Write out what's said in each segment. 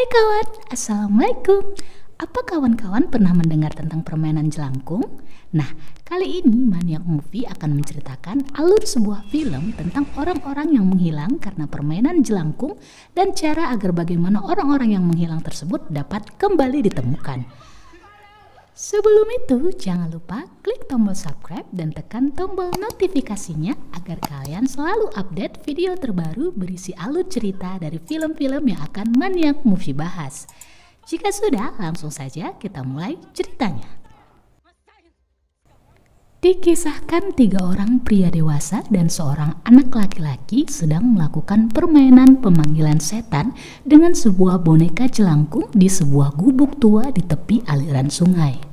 kawan, Assalamualaikum. Apa kawan-kawan pernah mendengar tentang permainan jelangkung? Nah, kali ini Maniac Movie akan menceritakan alur sebuah film tentang orang-orang yang menghilang karena permainan jelangkung dan cara agar bagaimana orang-orang yang menghilang tersebut dapat kembali ditemukan. Sebelum itu, jangan lupa klik tombol subscribe dan tekan tombol notifikasinya agar kalian selalu update video terbaru berisi alur cerita dari film-film yang akan Maniac Movie bahas. Jika sudah, langsung saja kita mulai ceritanya. Dikisahkan 3 orang pria dewasa dan seorang anak laki-laki sedang melakukan permainan pemanggilan setan dengan sebuah boneka jelangkung di sebuah gubuk tua di tepi aliran sungai.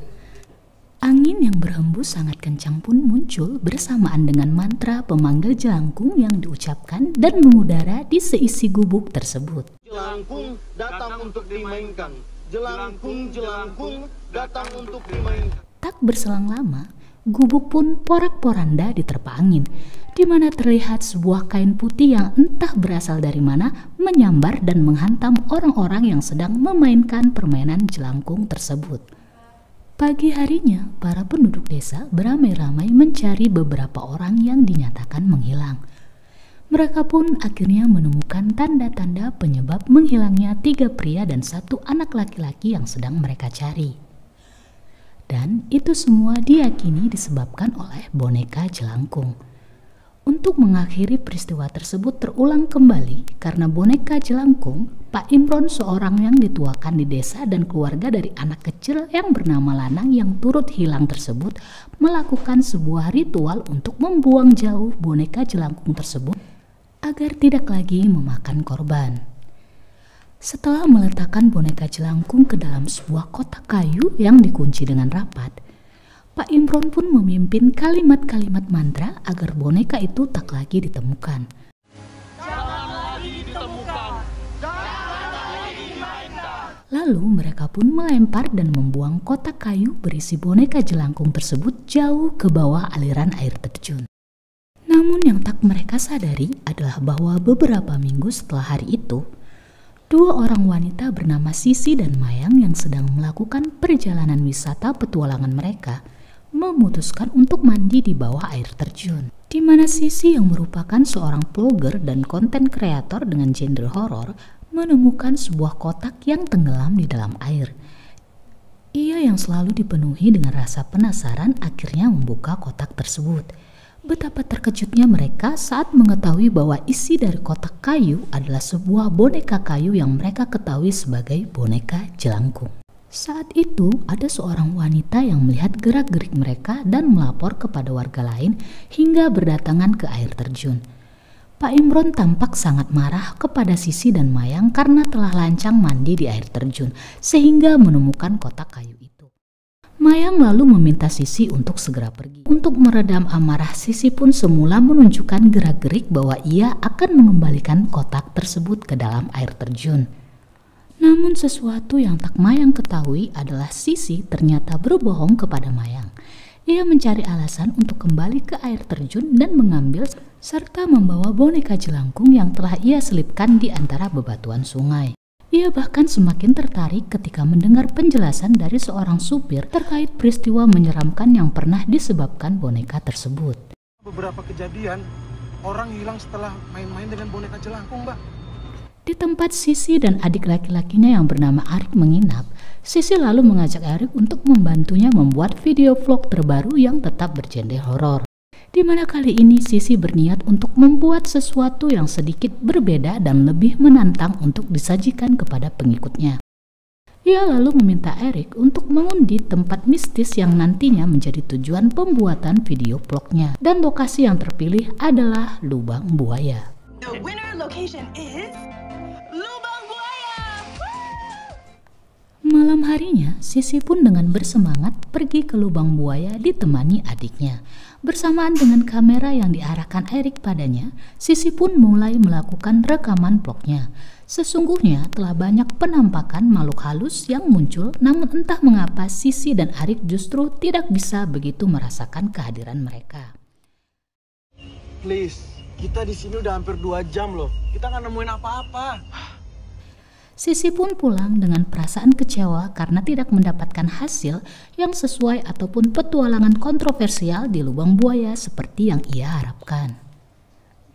Angin yang berhembus sangat kencang pun muncul bersamaan dengan mantra pemanggil jelangkung yang diucapkan dan mengudara di seisi gubuk tersebut. Jelangkung datang untuk dimainkan. Jelangkung, jelangkung datang untuk dimainkan. Tak berselang lama, gubuk pun porak-poranda diterpa angin, di mana terlihat sebuah kain putih yang entah berasal dari mana menyambar dan menghantam orang-orang yang sedang memainkan permainan jelangkung tersebut. Pagi harinya, para penduduk desa beramai-ramai mencari beberapa orang yang dinyatakan menghilang. Mereka pun akhirnya menemukan tanda-tanda penyebab menghilangnya 3 pria dan 1 anak laki-laki yang sedang mereka cari. Dan itu semua diyakini disebabkan oleh boneka jelangkung. Untuk mengakhiri peristiwa tersebut terulang kembali karena boneka jelangkung, Pak Imron seorang yang dituakan di desa dan keluarga dari anak kecil yang bernama Lanang yang turut hilang tersebut melakukan sebuah ritual untuk membuang jauh boneka jelangkung tersebut agar tidak lagi memakan korban. Setelah meletakkan boneka jelangkung ke dalam sebuah kotak kayu yang dikunci dengan rapat, Pak Imron pun memimpin kalimat-kalimat mantra agar boneka itu tak lagi ditemukan. Jangan lagi ditemukan. Jangan lagi dimainkan. Lalu mereka pun melempar dan membuang kotak kayu berisi boneka jelangkung tersebut jauh ke bawah aliran air terjun. Namun yang tak mereka sadari adalah bahwa beberapa minggu setelah hari itu, 2 orang wanita bernama Sisi dan Mayang yang sedang melakukan perjalanan wisata petualangan mereka memutuskan untuk mandi di bawah air terjun, di mana Sisi yang merupakan seorang vlogger dan konten kreator dengan genre horor menemukan sebuah kotak yang tenggelam di dalam air. Ia yang selalu dipenuhi dengan rasa penasaran akhirnya membuka kotak tersebut. Betapa terkejutnya mereka saat mengetahui bahwa isi dari kotak kayu adalah sebuah boneka kayu yang mereka ketahui sebagai boneka jelangkung. Saat itu ada seorang wanita yang melihat gerak-gerik mereka dan melapor kepada warga lain hingga berdatangan ke air terjun. Pak Imron tampak sangat marah kepada Sisi dan Mayang karena telah lancang mandi di air terjun sehingga menemukan kotak kayu itu. Mayang lalu meminta Sisi untuk segera pergi. Untuk meredam amarah, Sisi pun semula menunjukkan gerak-gerik bahwa ia akan mengembalikan kotak tersebut ke dalam air terjun. Namun sesuatu yang tak Mayang ketahui adalah Sisi ternyata berbohong kepada Mayang. Ia mencari alasan untuk kembali ke air terjun dan mengambil serta membawa boneka jelangkung yang telah ia selipkan di antara bebatuan sungai. Ia bahkan semakin tertarik ketika mendengar penjelasan dari seorang supir terkait peristiwa menyeramkan yang pernah disebabkan boneka tersebut. Beberapa kejadian orang hilang setelah main-main dengan boneka jelangkung, Mbak. Di tempat Sisi dan adik laki-lakinya yang bernama Arik menginap, Sisi lalu mengajak Arik untuk membantunya membuat video vlog terbaru yang tetap bergenre horor. Di mana kali ini Sisi berniat untuk membuat sesuatu yang sedikit berbeda dan lebih menantang untuk disajikan kepada pengikutnya. Ia lalu meminta Arik untuk mengundi tempat mistis yang nantinya menjadi tujuan pembuatan video vlognya. Dan lokasi yang terpilih adalah Lubang Buaya. The winner location is Lubang Buaya. Malam harinya, Sisi pun dengan bersemangat pergi ke Lubang Buaya ditemani adiknya. Bersamaan dengan kamera yang diarahkan Erik padanya, Sisi pun mulai melakukan rekaman vlognya. Sesungguhnya telah banyak penampakan makhluk halus yang muncul, namun entah mengapa Sisi dan Arik justru tidak bisa begitu merasakan kehadiran mereka. Please, kita di sini udah hampir 2 jam loh. Kita nggak nemuin apa-apa. Sisi pun pulang dengan perasaan kecewa karena tidak mendapatkan hasil yang sesuai ataupun petualangan kontroversial di lubang buaya seperti yang ia harapkan.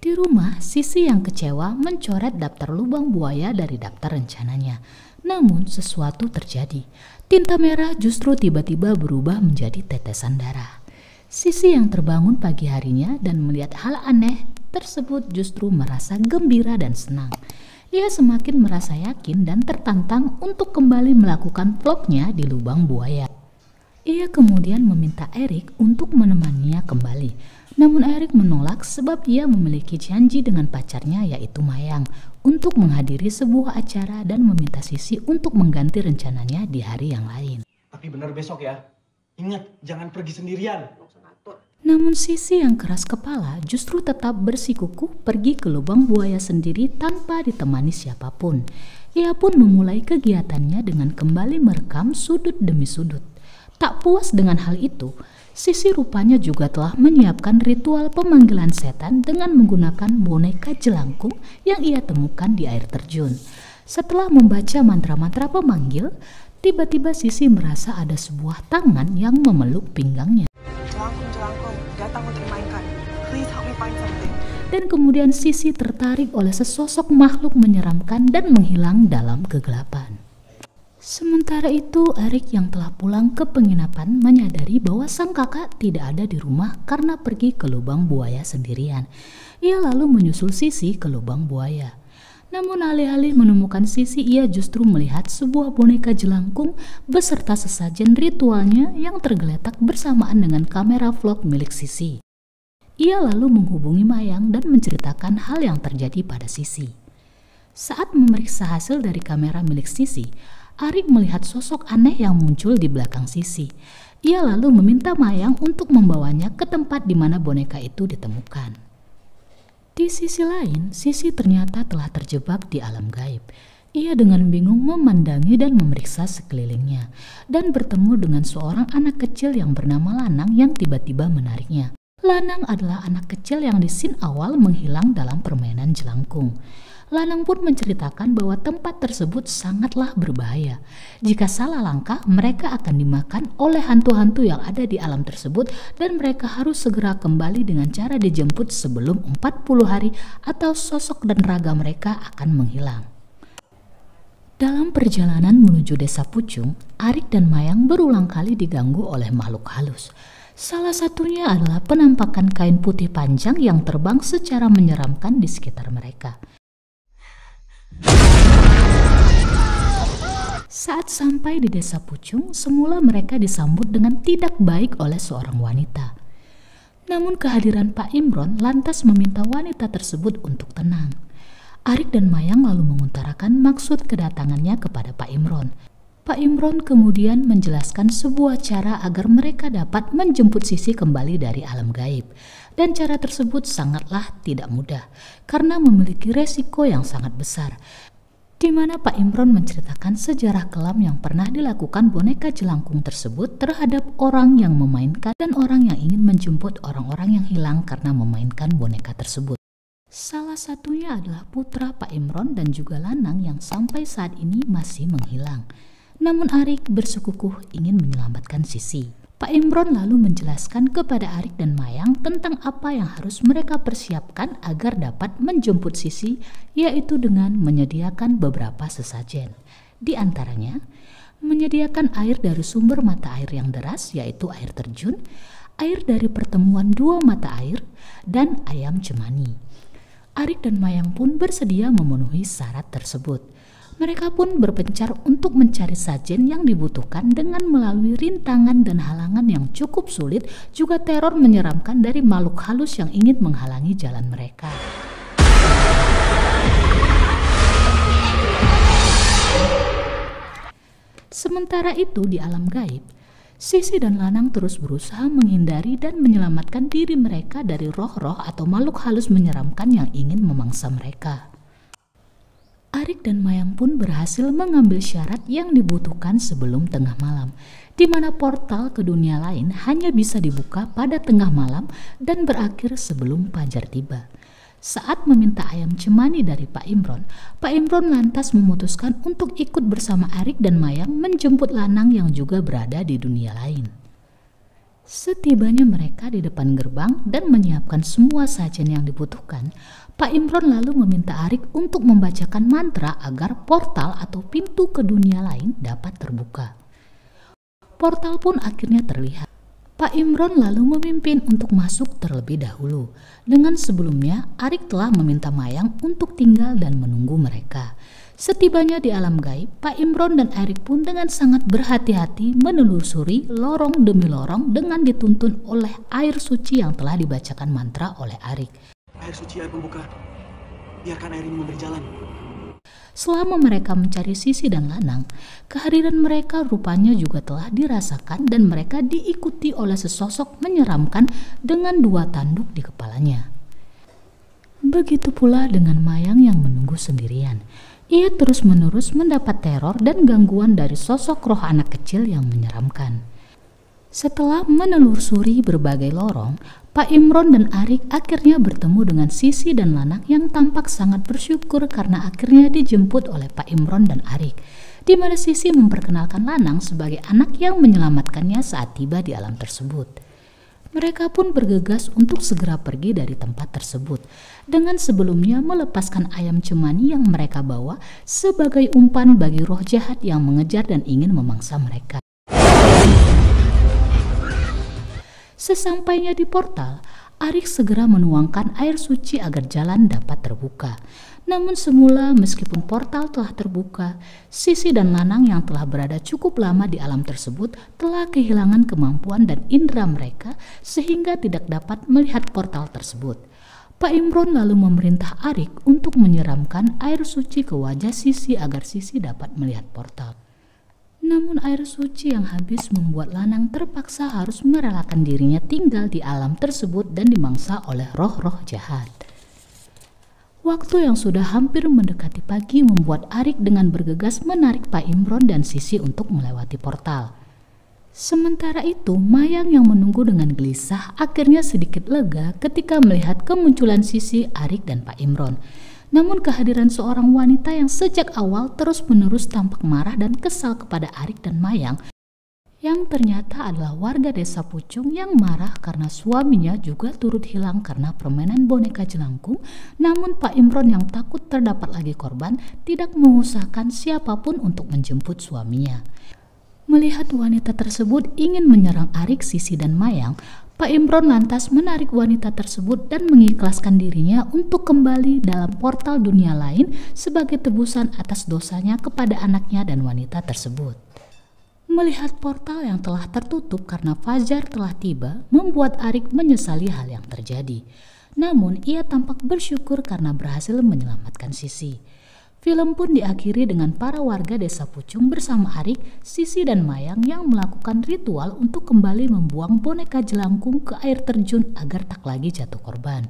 Di rumah, Sisi yang kecewa mencoret daftar lubang buaya dari daftar rencananya. Namun sesuatu terjadi. Tinta merah justru tiba-tiba berubah menjadi tetesan darah. Sisi yang terbangun pagi harinya dan melihat hal aneh tersebut justru merasa gembira dan senang. Ia semakin merasa yakin dan tertantang untuk kembali melakukan vlognya di lubang buaya. Ia kemudian meminta Erik untuk menemaninya kembali. Namun Erik menolak sebab ia memiliki janji dengan pacarnya yaitu Mayang untuk menghadiri sebuah acara dan meminta Sisi untuk mengganti rencananya di hari yang lain. Tapi benar besok ya. Ingat, jangan pergi sendirian. Namun Sisi yang keras kepala justru tetap bersikukuh pergi ke lubang buaya sendiri tanpa ditemani siapapun. Ia pun memulai kegiatannya dengan kembali merekam sudut demi sudut. Tak puas dengan hal itu, Sisi rupanya juga telah menyiapkan ritual pemanggilan setan dengan menggunakan boneka jelangkung yang ia temukan di air terjun. Setelah membaca mantra-mantra pemanggil, tiba-tiba Sisi merasa ada sebuah tangan yang memeluk pinggangnya. Jelangkung, datang untuk dimainkan. Please help me find something. Dan kemudian Sisi tertarik oleh sesosok makhluk menyeramkan dan menghilang dalam kegelapan. Sementara itu, Erik yang telah pulang ke penginapan menyadari bahwa sang kakak tidak ada di rumah karena pergi ke lubang buaya sendirian. Ia lalu menyusul Sisi ke lubang buaya. Namun alih-alih menemukan Sisi, ia justru melihat sebuah boneka jelangkung beserta sesajen ritualnya yang tergeletak bersamaan dengan kamera vlog milik Sisi. Ia lalu menghubungi Mayang dan menceritakan hal yang terjadi pada Sisi. Saat memeriksa hasil dari kamera milik Sisi, Arik melihat sosok aneh yang muncul di belakang Sisi. Ia lalu meminta Mayang untuk membawanya ke tempat di mana boneka itu ditemukan. Di sisi lain, Sisi ternyata telah terjebak di alam gaib. Ia dengan bingung memandangi dan memeriksa sekelilingnya dan bertemu dengan seorang anak kecil yang bernama Lanang yang tiba-tiba menariknya. Lanang adalah anak kecil yang di scene awal menghilang dalam permainan jelangkung. Lanang pun menceritakan bahwa tempat tersebut sangatlah berbahaya. Jika salah langkah, mereka akan dimakan oleh hantu-hantu yang ada di alam tersebut dan mereka harus segera kembali dengan cara dijemput sebelum 40 hari atau sosok dan raga mereka akan menghilang. Dalam perjalanan menuju desa Pucung, Arik dan Mayang berulang kali diganggu oleh makhluk halus. Salah satunya adalah penampakan kain putih panjang yang terbang secara menyeramkan di sekitar mereka. Saat sampai di desa Pucung, semula mereka disambut dengan tidak baik oleh seorang wanita. Namun kehadiran Pak Imron lantas meminta wanita tersebut untuk tenang. Arik dan Mayang lalu mengutarakan maksud kedatangannya kepada Pak Imron. Pak Imron kemudian menjelaskan sebuah cara agar mereka dapat menjemput Sisi kembali dari alam gaib. Dan cara tersebut sangatlah tidak mudah karena memiliki resiko yang sangat besar. Di mana Pak Imron menceritakan sejarah kelam yang pernah dilakukan boneka jelangkung tersebut terhadap orang yang memainkan dan orang yang ingin menjemput orang-orang yang hilang karena memainkan boneka tersebut. Salah satunya adalah putra Pak Imron dan juga Lanang yang sampai saat ini masih menghilang. Namun Arik bersikukuh ingin menyelamatkan Sisi. Pak Imron lalu menjelaskan kepada Arik dan Mayang tentang apa yang harus mereka persiapkan agar dapat menjemput Sisi, yaitu dengan menyediakan beberapa sesajen. Di antaranya, menyediakan air dari sumber mata air yang deras, yaitu air terjun, air dari pertemuan dua mata air, dan ayam cemani. Arik dan Mayang pun bersedia memenuhi syarat tersebut. Mereka pun berpencar untuk mencari sajen yang dibutuhkan dengan melalui rintangan dan halangan yang cukup sulit, juga teror menyeramkan dari makhluk halus yang ingin menghalangi jalan mereka. Sementara itu di alam gaib, Sisi dan Lanang terus berusaha menghindari dan menyelamatkan diri mereka dari roh-roh atau makhluk halus menyeramkan yang ingin memangsa mereka. Arik dan Mayang pun berhasil mengambil syarat yang dibutuhkan sebelum tengah malam, di mana portal ke dunia lain hanya bisa dibuka pada tengah malam dan berakhir sebelum fajar tiba. Saat meminta ayam cemani dari Pak Imron lantas memutuskan untuk ikut bersama Arik dan Mayang menjemput Lanang yang juga berada di dunia lain. Setibanya mereka di depan gerbang dan menyiapkan semua sajian yang dibutuhkan, Pak Imron lalu meminta Arik untuk membacakan mantra agar portal atau pintu ke dunia lain dapat terbuka. Portal pun akhirnya terlihat. Pak Imron lalu memimpin untuk masuk terlebih dahulu. Dengan sebelumnya, Arik telah meminta Mayang untuk tinggal dan menunggu mereka. Setibanya di alam gaib, Pak Imron dan Arik pun dengan sangat berhati-hati menelusuri lorong demi lorong dengan dituntun oleh air suci yang telah dibacakan mantra oleh Arik. Air suci, air pembuka. Biarkan air ini berjalan. Selama mereka mencari Sisi dan Lanang, kehadiran mereka rupanya juga telah dirasakan dan mereka diikuti oleh sesosok menyeramkan dengan 2 tanduk di kepalanya. Begitu pula dengan Mayang yang menunggu sendirian. Ia terus-menerus mendapat teror dan gangguan dari sosok roh anak kecil yang menyeramkan. Setelah menelusuri berbagai lorong, Pak Imron dan Arik akhirnya bertemu dengan Sisi dan Lanang yang tampak sangat bersyukur karena akhirnya dijemput oleh Pak Imron dan Arik, di mana Sisi memperkenalkan Lanang sebagai anak yang menyelamatkannya saat tiba di alam tersebut. Mereka pun bergegas untuk segera pergi dari tempat tersebut, dengan sebelumnya melepaskan ayam cemani yang mereka bawa sebagai umpan bagi roh jahat yang mengejar dan ingin memangsa mereka. Sesampainya di portal, Arik segera menuangkan air suci agar jalan dapat terbuka. Namun semula meskipun portal telah terbuka, Sisi dan Lanang yang telah berada cukup lama di alam tersebut telah kehilangan kemampuan dan indera mereka sehingga tidak dapat melihat portal tersebut. Pak Imron lalu memerintah Arik untuk menyiramkan air suci ke wajah Sisi agar Sisi dapat melihat portal. Namun air suci yang habis membuat Lanang terpaksa harus merelakan dirinya tinggal di alam tersebut dan dimangsa oleh roh-roh jahat. Waktu yang sudah hampir mendekati pagi membuat Arik dengan bergegas menarik Pak Imron dan Sisi untuk melewati portal. Sementara itu, Mayang yang menunggu dengan gelisah akhirnya sedikit lega ketika melihat kemunculan Sisi, Arik, dan Pak Imron. Namun kehadiran seorang wanita yang sejak awal terus-menerus tampak marah dan kesal kepada Arik dan Mayang, yang ternyata adalah warga desa Pucung yang marah karena suaminya juga turut hilang karena permainan boneka jelangkung. Namun Pak Imron yang takut terdapat lagi korban tidak mengusahakan siapapun untuk menjemput suaminya. Melihat wanita tersebut ingin menyerang Arik, Sisi, dan Mayang, Pak Imron lantas menarik wanita tersebut dan mengikhlaskan dirinya untuk kembali dalam portal dunia lain sebagai tebusan atas dosanya kepada anaknya dan wanita tersebut. Melihat portal yang telah tertutup karena fajar telah tiba membuat Arik menyesali hal yang terjadi. Namun ia tampak bersyukur karena berhasil menyelamatkan Sisi. Film pun diakhiri dengan para warga desa Pucung bersama Arik, Sisi, dan Mayang yang melakukan ritual untuk kembali membuang boneka jelangkung ke air terjun agar tak lagi jatuh korban.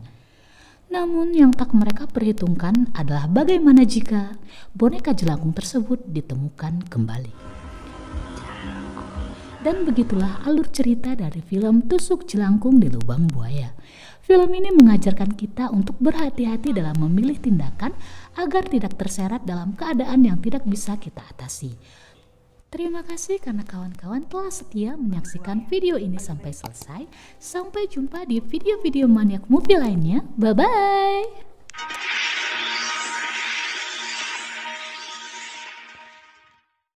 Namun yang tak mereka perhitungkan adalah bagaimana jika boneka jelangkung tersebut ditemukan kembali. Dan begitulah alur cerita dari film Tusuk Jelangkung di Lubang Buaya. Film ini mengajarkan kita untuk berhati-hati dalam memilih tindakan agar tidak terseret dalam keadaan yang tidak bisa kita atasi. Terima kasih karena kawan-kawan telah setia menyaksikan video ini sampai selesai. Sampai jumpa di video-video Maniak Movie lainnya. Bye-bye!